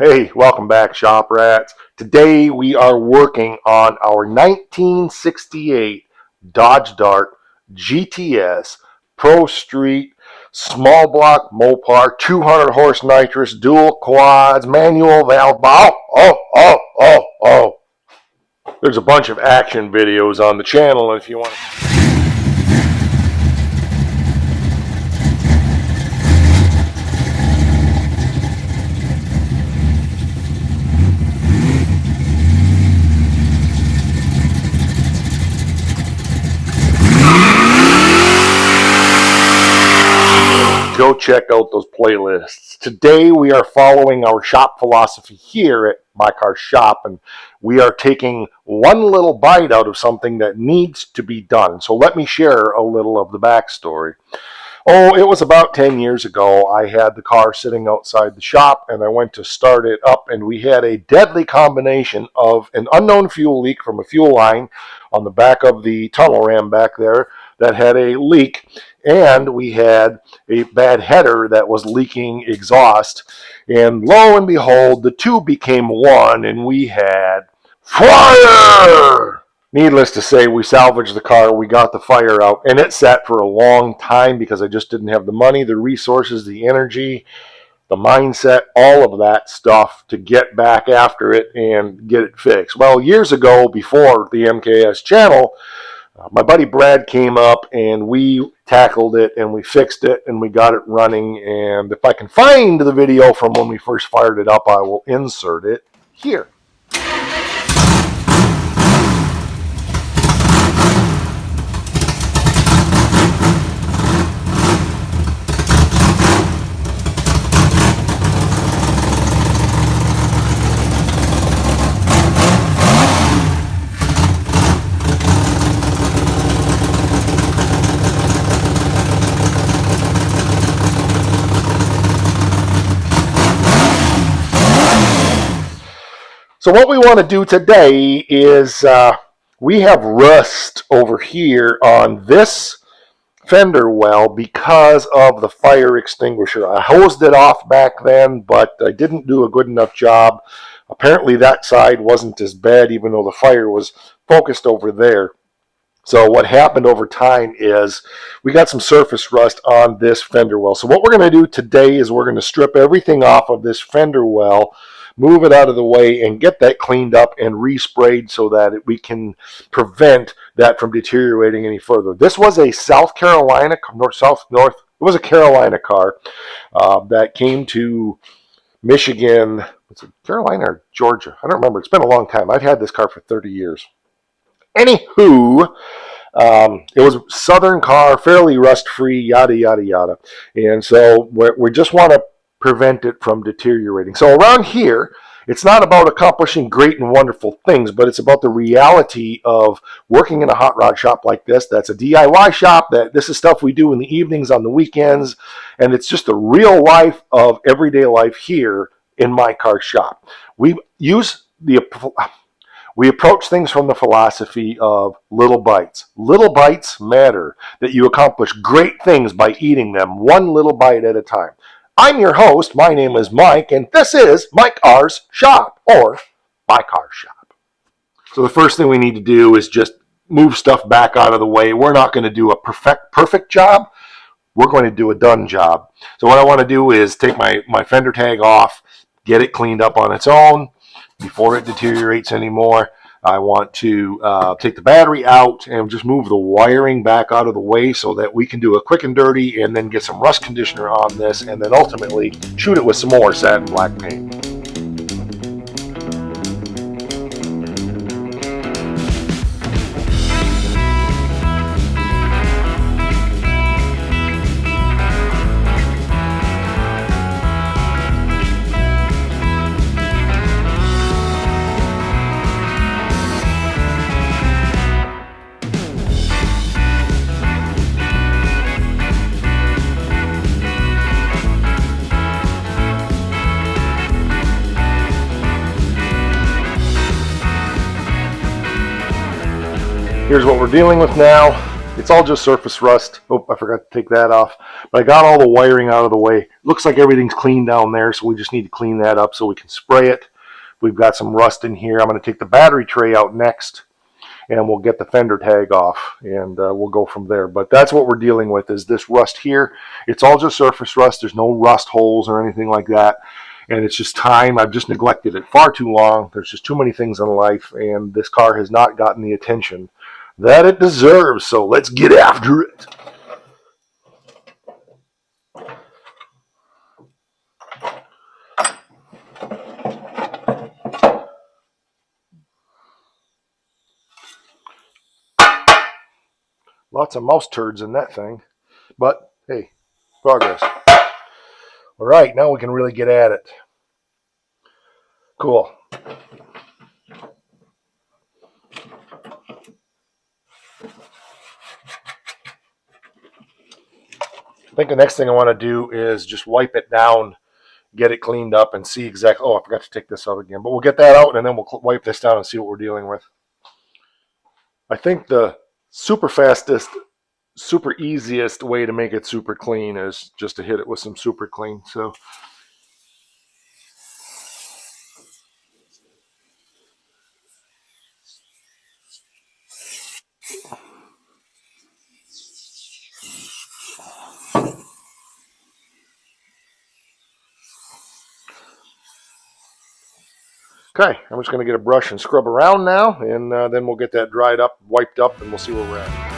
Hey, welcome back, Shop Rats. Today we are working on our 1968 Dodge Dart GTS Pro Street small block Mopar, 200 horse nitrous, dual quads, manual valve. Oh. There's a bunch of action videos on the channel if you want to. Go check out those playlists. Today we are following our shop philosophy here at My Car Shop, and we are taking one little bite out of something that needs to be done. So let me share a little of the backstory. Oh, it was about 10 years ago. I had the car sitting outside the shop and I went to start it up, and we had a deadly combination of an unknown fuel leak from a fuel line on the back of the tunnel ram back there that had a leak, and we had a bad header that was leaking exhaust. And lo and behold, the two became one and we had fire! Needless to say, we salvaged the car, we got the fire out, and it sat for a long time because I just didn't have the money, the resources, the energy, the mindset, all of that stuff to get back after it and get it fixed. Well, years ago, before the MKS channel, my buddy Brad came up and we tackled it and we fixed it and we got it running. And if I can find the video from when we first fired it up, I will insert it here. So what we want to do today is we have rust over here on this fender well because of the fire extinguisher. I hosed it off back then, but I didn't do a good enough job. Apparently that side wasn't as bad, even though the fire was focused over there. So what happened over time is we got some surface rust on this fender well. So what we're going to do today is we're going to strip everything off of this fender well, move it out of the way, and get that cleaned up and resprayed so that we can prevent that from deteriorating any further. This was a South Carolina, it was a Carolina car that came to Michigan. Was it Carolina or Georgia? I don't remember. It's been a long time. I've had this car for 30 years. Anywho, it was a Southern car, fairly rust-free, yada, yada, yada. And so we just want to prevent it from deteriorating. So around here, it's not about accomplishing great and wonderful things, but it's about the reality of working in a hot rod shop like this. That's a DIY shop. This is stuff we do in the evenings, on the weekends, and it's just the real life of everyday life here in My Car Shop. We approach things from the philosophy of little bites. Little bites matter, that you accomplish great things by eating them one little bite at a time. I'm your host. My name is Mike, and this is My Car's Shop, or My Car Shop. So the first thing we need to do is just move stuff back out of the way. We're not going to do a perfect job. We're going to do a done job. So what I want to do is take my fender tag off, get it cleaned up on its own before it deteriorates anymore. I want to take the battery out and just move the wiring back out of the way so that we can do a quick and dirty and then get some rust conditioner on this and then ultimately shoot it with some more satin black paint. Here's what we're dealing with now. It's all just surface rust. Oh, I forgot to take that off. But I got all the wiring out of the way. Looks like everything's clean down there, so we just need to clean that up so we can spray it. We've got some rust in here. I'm going to take the battery tray out next, and we'll get the fender tag off, and we'll go from there. But that's what we're dealing with, is this rust here. It's all just surface rust. There's no rust holes or anything like that. And it's just time. I've just neglected it far too long. There's just too many things in life, and this car has not gotten the attention that it deserves. So let's get after it. Lots of mouse turds in that thing. But hey, progress. All right, now we can really get at it. Cool. I think the next thing I want to do is just wipe it down, get it cleaned up, and see exactly. Oh, I forgot to take this out again. But we'll get that out, and then we'll wipe this down and see what we're dealing with. I think the super fastest, super easiest way to make it super clean is just to hit it with some super clean. So okay, I'm just going to get a brush and scrub around now, and then we'll get that dried up, wiped up, and we'll see where we're at.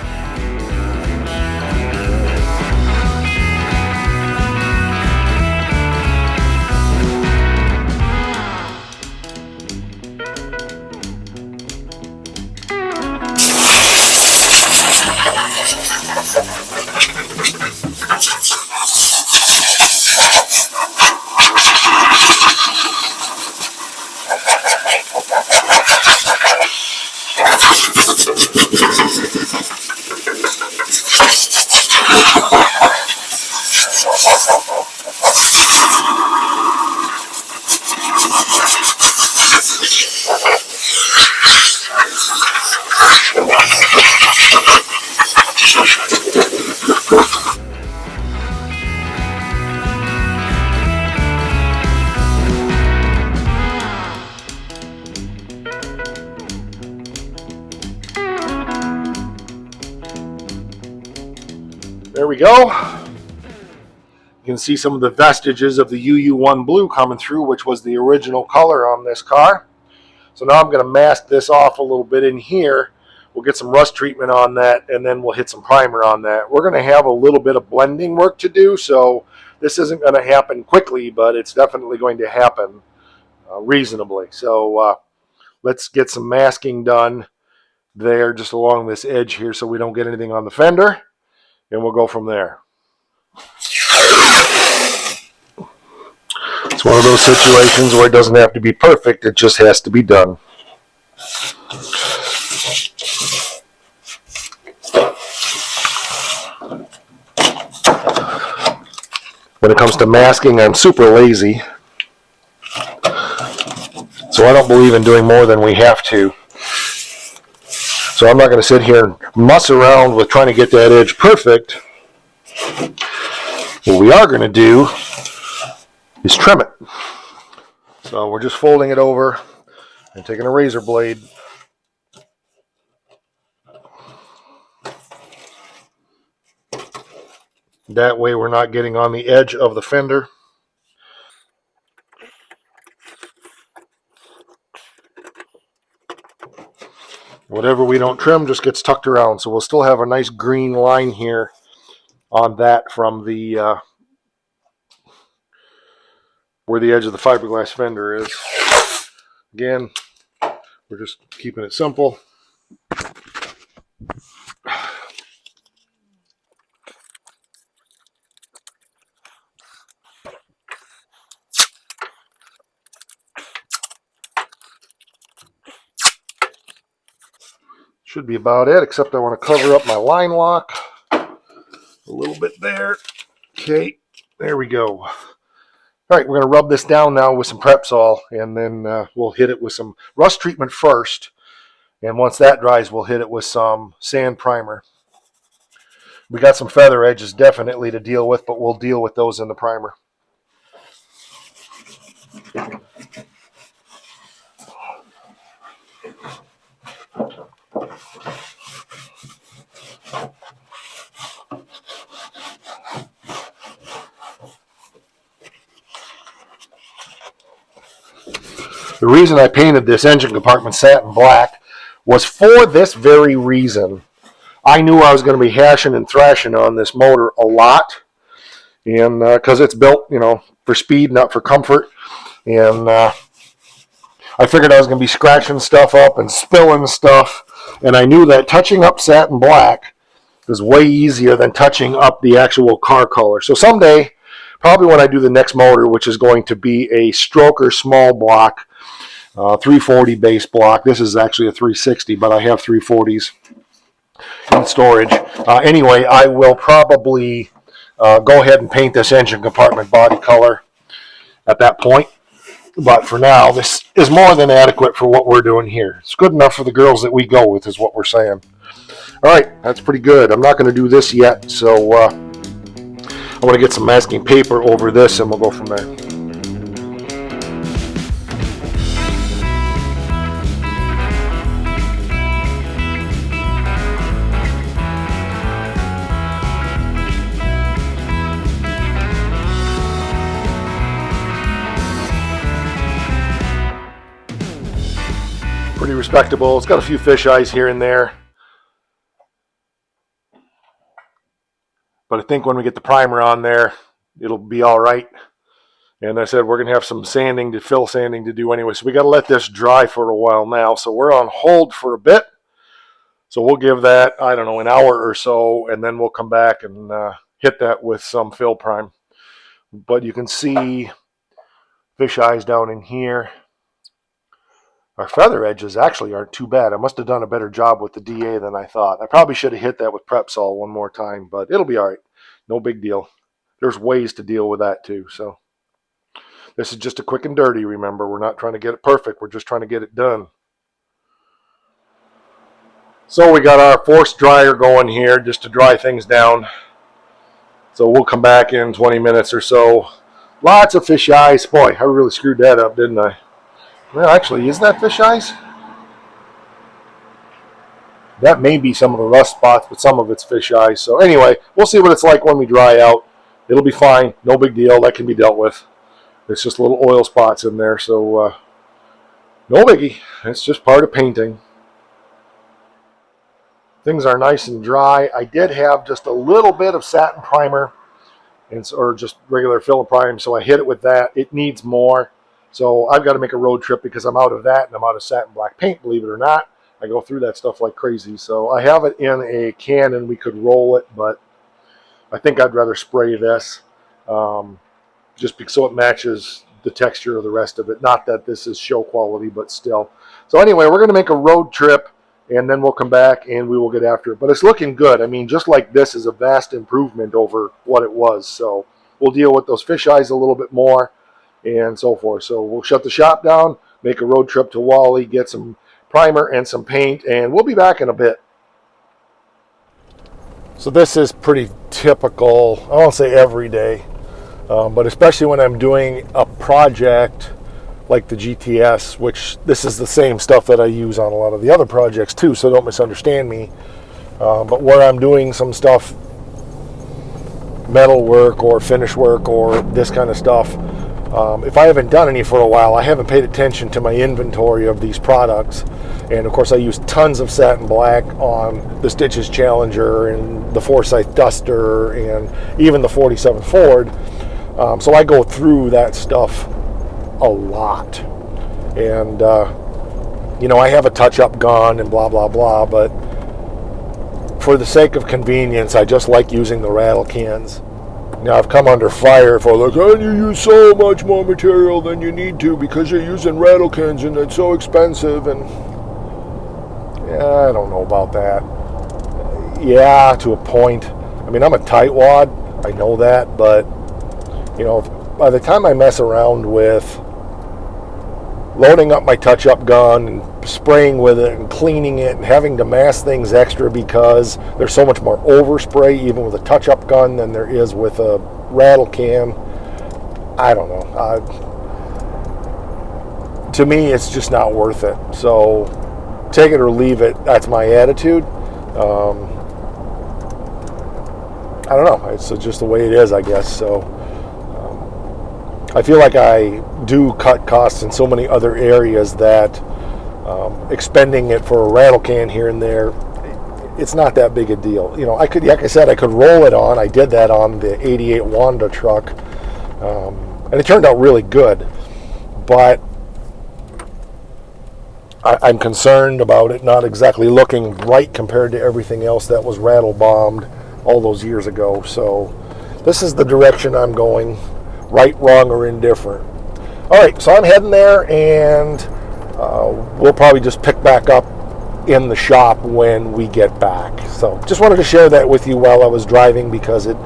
There we go. You can see some of the vestiges of the UU1 blue coming through, which was the original color on this car. So now I'm going to mask this off a little bit in here. We'll get some rust treatment on that, and then we'll hit some primer on that. We're going to have a little bit of blending work to do, so this isn't going to happen quickly, but it's definitely going to happen reasonably. So let's get some masking done there just along this edge here so we don't get anything on the fender, and we'll go from there. It's one of those situations where it doesn't have to be perfect, it just has to be done. When it comes to masking, I'm super lazy, so I don't believe in doing more than we have to. So I'm not going to sit here and muss around with trying to get that edge perfect. What we are going to do is trim it. So we're just folding it over and taking a razor blade. That way we're not getting on the edge of the fender. Whatever we don't trim just gets tucked around. So we'll still have a nice green line here on that from the where the edge of the fiberglass fender is. Again, we're just keeping it simple. Should be about it, except I want to cover up my line lock a little bit there. Okay, there we go. All right, we're going to rub this down now with some Prep-Sol, and then we'll hit it with some rust treatment first. And once that dries, we'll hit it with some sand primer. We got some feather edges definitely to deal with, but we'll deal with those in the primer. The reason I painted this engine compartment satin black was for this very reason. I knew I was going to be hashing and thrashing on this motor a lot, and because it's built, for speed, not for comfort. And I figured I was going to be scratching stuff up and spilling stuff, and I knew that touching up satin black is way easier than touching up the actual car color. So someday, probably when I do the next motor, which is going to be a stroker small block, 340 base block. This is actually a 360, but I have 340s in storage. Anyway, I will probably go ahead and paint this engine compartment body color at that point. But for now, this is more than adequate for what we're doing here. It's good enough for the girls that we go with, is what we're saying. All right, that's pretty good. I'm not going to do this yet, so I want to get some masking paper over this, and we'll go from there. Pretty respectable. It's got a few fish eyes here and there. But I think when we get the primer on there, it'll be all right. And I said we're going to have some fill sanding to do anyway. So we got to let this dry for a while now. So we're on hold for a bit. So we'll give that, I don't know, an hour or so. And then we'll come back and hit that with some fill prime. But you can see fish eyes down in here. Our feather edges actually aren't too bad. I must have done a better job with the DA than I thought. I probably should have hit that with Prep Sol one more time, but it'll be all right. No big deal. There's ways to deal with that too. So this is just a quick and dirty, remember. We're not trying to get it perfect. We're just trying to get it done. So we got our forced dryer going here just to dry things down. So we'll come back in 20 minutes or so. Lots of fish eyes. Boy, I really screwed that up, didn't I? Well, actually, is that fish eyes? That may be some of the rust spots, but some of it's fish eyes. So anyway, we'll see what it's like when we dry out. It'll be fine. No big deal. That can be dealt with. It's just little oil spots in there. So no biggie. It's just part of painting. Things are nice and dry. I did have just a little bit of satin primer or just regular fill prime, so I hit it with that. It needs more. So I've got to make a road trip because I'm out of that and I'm out of satin black paint, believe it or not. I go through that stuff like crazy. So I have it in a can and we could roll it, but I think I'd rather spray this just so it matches the texture of the rest of it. Not that this is show quality, but still. So anyway, we're going to make a road trip and then we'll come back and we will get after it. But it's looking good. I mean, just like this is a vast improvement over what it was. So we'll deal with those fish eyes a little bit more and so forth. So we'll shut the shop down, make a road trip to Wally, get some primer and some paint, and we'll be back in a bit. So this is pretty typical, I won't say every day, but especially when I'm doing a project like the GTS, which this is the same stuff that I use on a lot of the other projects too, so don't misunderstand me. But where I'm doing some stuff, metal work or finish work or this kind of stuff, if I haven't done any for a while, I haven't paid attention to my inventory of these products. And of course I use tons of satin black on the Stitches Challenger and the Forsyth Duster and even the 47 Ford. So I go through that stuff a lot. And, I have a touch-up gun and blah, blah, blah, but for the sake of convenience, I just like using the rattle cans. Now, I've come under fire for like, oh, you use so much more material than you need to because you're using rattle cans and it's so expensive. And yeah, I don't know about that. Yeah, to a point. I mean, I'm a tightwad. I know that. But, by the time I mess around with loading up my touch-up gun and spraying with it and cleaning it and having to mask things extra because there's so much more overspray even with a touch-up gun than there is with a rattle can. I don't know. To me, it's just not worth it. So take it or leave it. That's my attitude. I don't know. It's just the way it is, I guess. So I feel like I do cut costs in so many other areas that expending it for a rattle can here and there, it's not that big a deal. You know, I could, like I said, I could roll it on. I did that on the 88 Wanda truck, and it turned out really good. But I'm concerned about it not exactly looking right compared to everything else that was rattle bombed all those years ago. So this is the direction I'm going, right, wrong, or indifferent. All right, so I'm heading there, and we'll probably just pick back up in the shop when we get back. So just wanted to share that with you while I was driving because it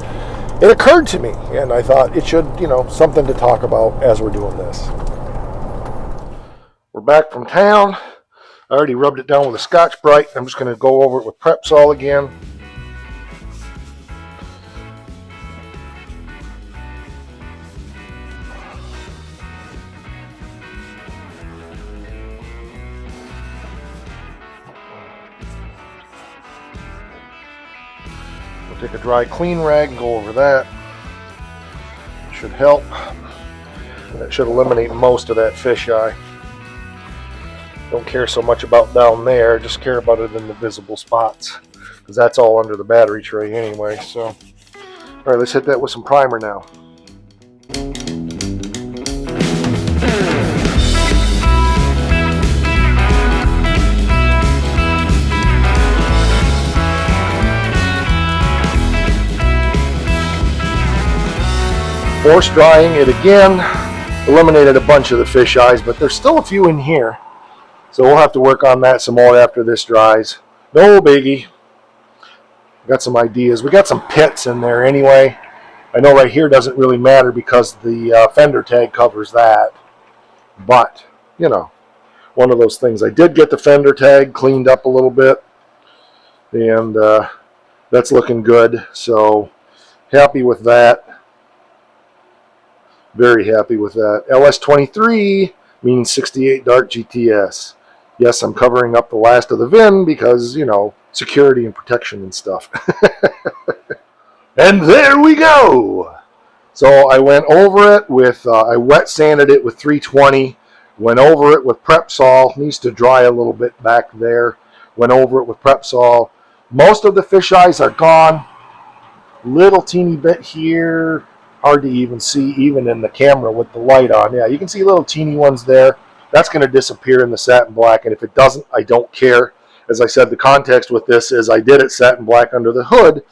occurred to me, and I thought it should, something to talk about as we're doing this. We're back from town. I already rubbed it down with a Scotch-Brite. I'm just going to go over it with Prep-Sol again. We'll take a dry clean rag and go over that. It should help. That should eliminate most of that fisheye. Don't care so much about down there, just care about it in the visible spots, because that's all under the battery tray anyway. So, all right, let's hit that with some primer now. Force drying it again, eliminated a bunch of the fish eyes, but there's still a few in here. So we'll have to work on that some more after this dries. No biggie. Got some ideas. We got some pits in there anyway. I know right here doesn't really matter because the fender tag covers that. But, one of those things. I did get the fender tag cleaned up a little bit. And that's looking good. So, happy with that. Very happy with that. LS23 means 68 Dart GTS. Yes, I'm covering up the last of the VIN because, security and protection and stuff. And there we go. So I went over it with, I wet sanded it with 320. Went over it with Prep-Sol. Needs to dry a little bit back there. Went over it with Prep-Sol. Most of the fish eyes are gone. Little teeny bit here. Hard to even see even in the camera with the light on. Yeah, you can see little teeny ones there. That's going to disappear in the satin black, and if it doesn't, I don't care. As I said, the context with this is I did it satin black under the hood,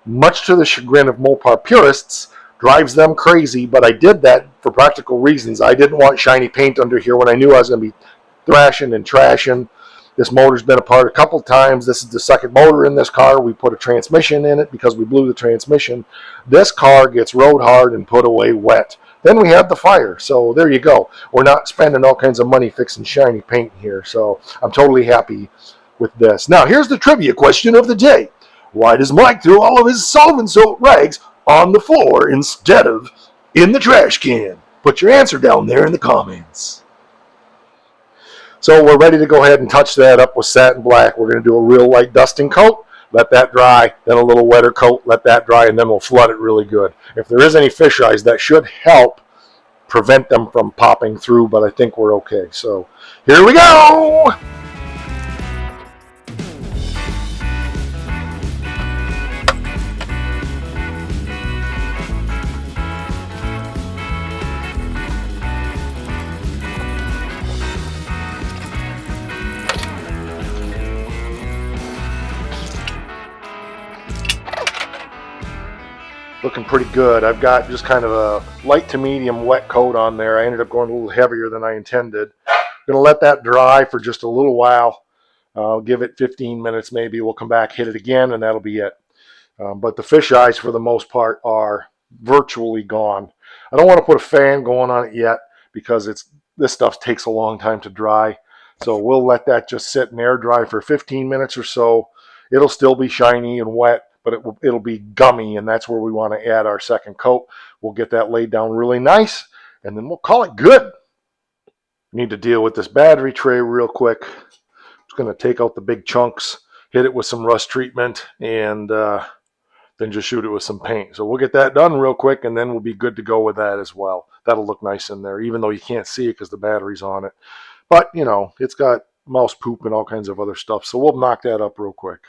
much to the chagrin of Mopar purists, drives them crazy, but I did that for practical reasons. I didn't want shiny paint under here when I knew I was going to be thrashing and trashing. This motor's been apart a couple times. This is the second motor in this car. We put a transmission in it because we blew the transmission. This car gets rode hard and put away wet. Then we had the fire. So there you go. We're not spending all kinds of money fixing shiny paint here. So I'm totally happy with this. Now, here's the trivia question of the day. Why does Mike throw all of his solvent-soaked rags on the floor instead of in the trash can? Put your answer down there in the comments. So we're ready to go ahead and touch that up with satin black. We're going to do a real light dusting coat. Let that dry, then a little wetter coat, let that dry, and then we'll flood it really good. If there is any fish eyes, that should help prevent them from popping through, but I think we're okay. So here we go! Looking pretty good. I've got just kind of a light to medium wet coat on there. I ended up going a little heavier than I intended. Going to let that dry for just a little while. Give it 15 minutes maybe. We'll come back, hit it again, and that'll be it. But the fish eyes, for the most part, are virtually gone. I don't want to put a fan going on it yet because this stuff takes a long time to dry. So we'll let that just sit and air dry for 15 minutes or so. It'll still be shiny and wet, but it'll be gummy, and that's where we want to add our second coat. We'll get that laid down really nice, and then we'll call it good. Need to deal with this battery tray real quick. Just going to take out the big chunks, hit it with some rust treatment, and then just shoot it with some paint. So we'll get that done real quick, and then we'll be good to go with that as well. That'll look nice in there, even though you can't see it because the battery's on it. But, you know, it's got mouse poop and all kinds of other stuff, so we'll knock that up real quick.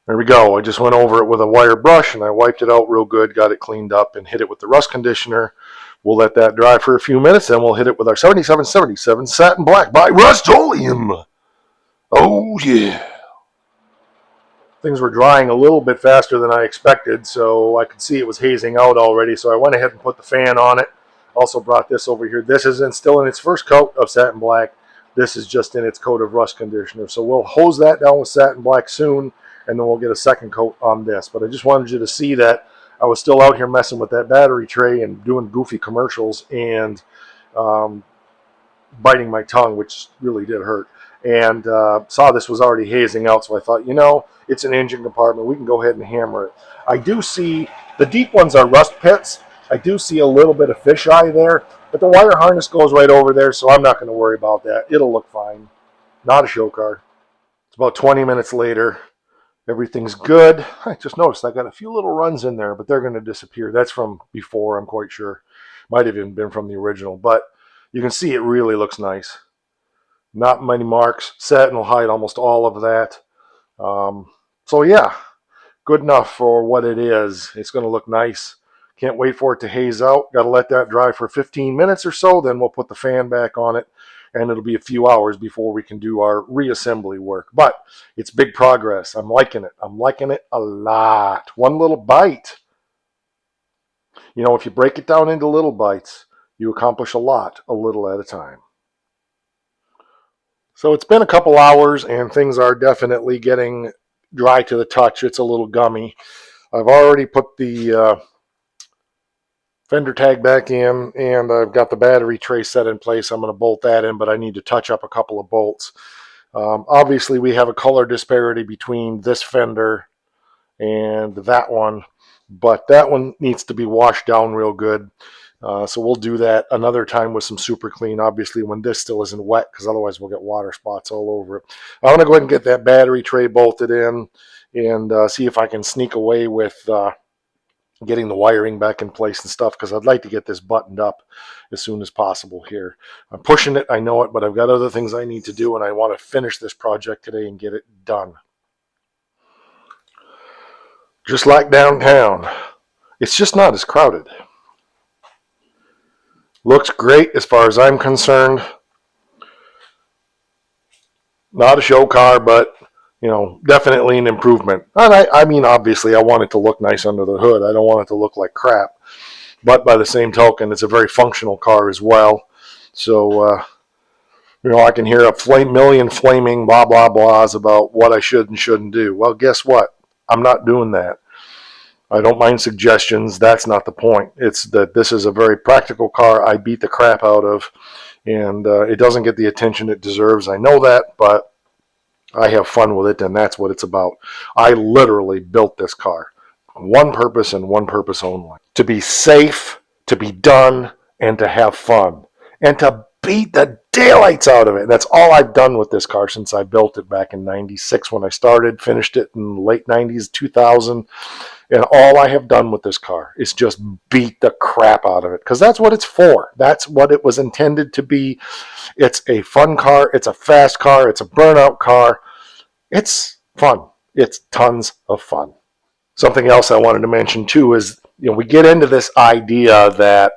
There we go. I just went over it with a wire brush, and I wiped it out real good, got it cleaned up, and hit it with the rust conditioner. We'll let that dry for a few minutes, then we'll hit it with our 7777 Satin Black by Rust-Oleum. Oh, yeah. Things were drying a little bit faster than I expected, so I could see it was hazing out already, so I went ahead and put the fan on it. Also brought this over here. This is still in its first coat of Satin Black. This is just in its coat of rust conditioner. So we'll hose that down with Satin Black soon, and then we'll get a second coat on this. But I just wanted you to see that I was still out here messing with that battery tray and doing goofy commercials and biting my tongue, which really did hurt. And saw this was already hazing out, so I thought, you know, it's an engine compartment. We can go ahead and hammer it. I do see the deep ones are rust pits. I do see a little bit of fisheye there, but the wire harness goes right over there, so I'm not going to worry about that. It'll look fine. Not a show car. It's about 20 minutes later. Everything's good. I just noticed I got a few little runs in there, but they're going to disappear. That's from before, I'm quite sure. Might have even been from the original, but you can see it really looks nice. Not many marks. Satin will hide almost all of that. So yeah, good enough for what it is. It's going to look nice. Can't wait for it to haze out. Got to let that dry for 15 minutes or so. Then we'll put the fan back on it, and it'll be a few hours before we can do our reassembly work. But it's big progress. I'm liking it. I'm liking it a lot. One little bite. You know, if you break it down into little bites, you accomplish a lot, a little at a time. So it's been a couple hours, and things are definitely getting dry to the touch. It's a little gummy. I've already put the fender tag back in, and I've got the battery tray set in place. I'm going to bolt that in, but I need to touch up a couple of bolts. Obviously, we have a color disparity between this fender and that one, but that one needs to be washed down real good. So we'll do that another time with some super clean, obviously when this still isn't wet, because otherwise we'll get water spots all over it. I want to go ahead and get that battery tray bolted in and see if I can sneak away with getting the wiring back in place and stuff, because I'd like to get this buttoned up as soon as possible here. I'm pushing it, I know it, but I've got other things I need to do, and I want to finish this project today and get it done. Just like downtown, it's just not as crowded. Looks great as far as I'm concerned. Not a show car, but, you know, definitely an improvement. And I mean, obviously, I want it to look nice under the hood. I don't want it to look like crap. But by the same token, it's a very functional car as well. So, you know, I can hear a million flaming blah, blah, blahs about what I should and shouldn't do. Well, guess what? I'm not doing that. I don't mind suggestions. That's not the point. It's that this is a very practical car I beat the crap out of, and it doesn't get the attention it deserves. I know that, but I have fun with it, and that's what it's about. I literally built this car. One purpose and one purpose only. To be safe, to be done, and to have fun. And to beat the daylights out of it. That's all I've done with this car since I built it back in 96 when I started. Finished it in late 90s, 2000. And all I have done with this car is just beat the crap out of it, because that's what it's for. That's what it was intended to be. It's a fun car. It's a fast car. It's a burnout car. It's fun. It's tons of fun. Something else I wanted to mention too is, you know, we get into this idea that,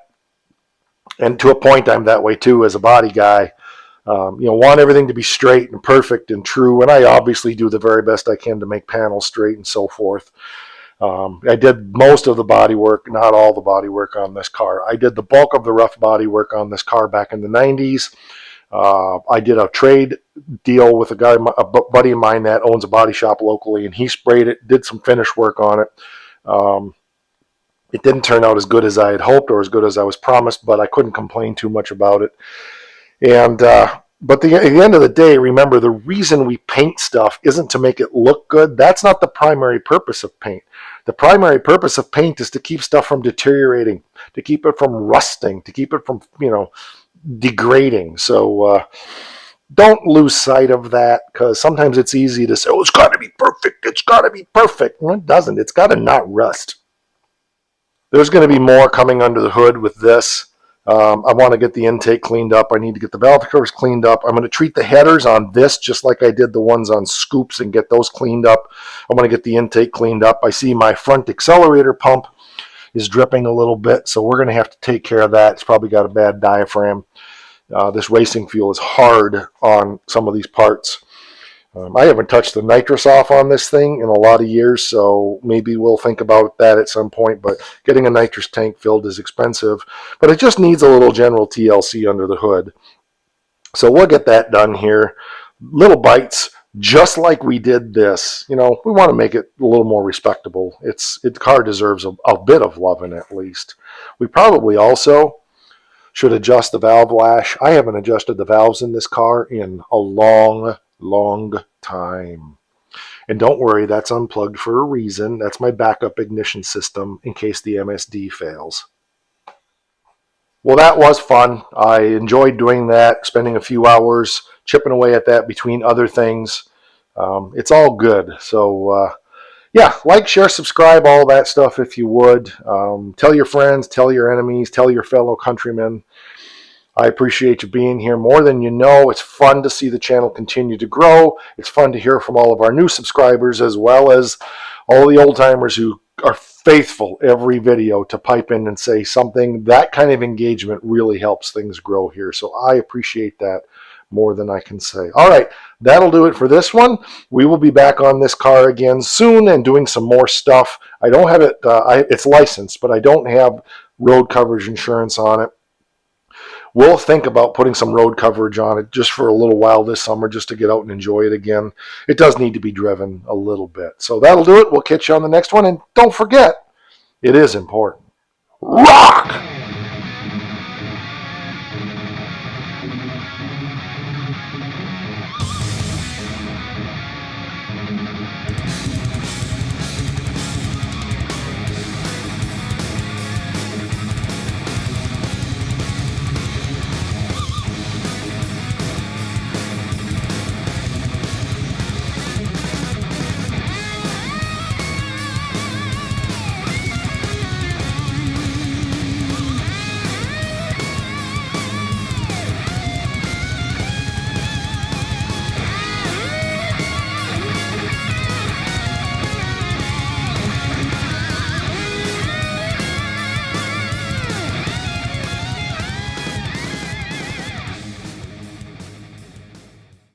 and to a point I'm that way too as a body guy, you know, want everything to be straight and perfect and true. And I obviously do the very best I can to make panels straight and so forth. I did most of the body work, not all the body work on this car. I did the bulk of the rough body work on this car back in the 90s. I did a trade deal with a buddy of mine that owns a body shop locally, and he sprayed it, did some finish work on it. It didn't turn out as good as I had hoped or as good as I was promised, but I couldn't complain too much about it. And But at the end of the day, remember, the reason we paint stuff isn't to make it look good. That's not the primary purpose of paint. The primary purpose of paint is to keep stuff from deteriorating, to keep it from rusting, to keep it from, degrading. So don't lose sight of that, because sometimes it's easy to say, oh, it's got to be perfect. It's got to be perfect. Well, it doesn't. It's got to not rust. There's going to be more coming under the hood with this. I want to get the intake cleaned up. I need to get the valve covers cleaned up. I'm going to treat the headers on this just like I did the ones on scoops and get those cleaned up. I want to get the intake cleaned up. I see my front accelerator pump is dripping a little bit, so we're going to have to take care of that. It's probably got a bad diaphragm. This racing fuel is hard on some of these parts. I haven't touched the nitrous off on this thing in a lot of years, so maybe we'll think about that at some point, but getting a nitrous tank filled is expensive, but it just needs a little general TLC under the hood. So we'll get that done here. Little bites, just like we did this. We want to make it a little more respectable. The car deserves a bit of loving at least. We probably also should adjust the valve lash. I haven't adjusted the valves in this car in a long time. And don't worry, that's unplugged for a reason. That's my backup ignition system in case the MSD fails. Well, that was fun. I enjoyed doing that, spending a few hours chipping away at that between other things. It's all good. So, yeah, like, share, subscribe, all that stuff if you would. Tell your friends, tell your enemies, tell your fellow countrymen. I appreciate you being here more than you know. It's fun to see the channel continue to grow. It's fun to hear from all of our new subscribers, as well as all the old timers who are faithful every video to pipe in and say something. That kind of engagement really helps things grow here. So I appreciate that more than I can say. All right, that'll do it for this one. We will be back on this car again soon and doing some more stuff. I don't have it, it's licensed, but I don't have road coverage insurance on it. We'll think about putting some road coverage on it just for a little while this summer, just to get out and enjoy it again. It does need to be driven a little bit. So that'll do it. We'll catch you on the next one. And don't forget, it is important. Rock!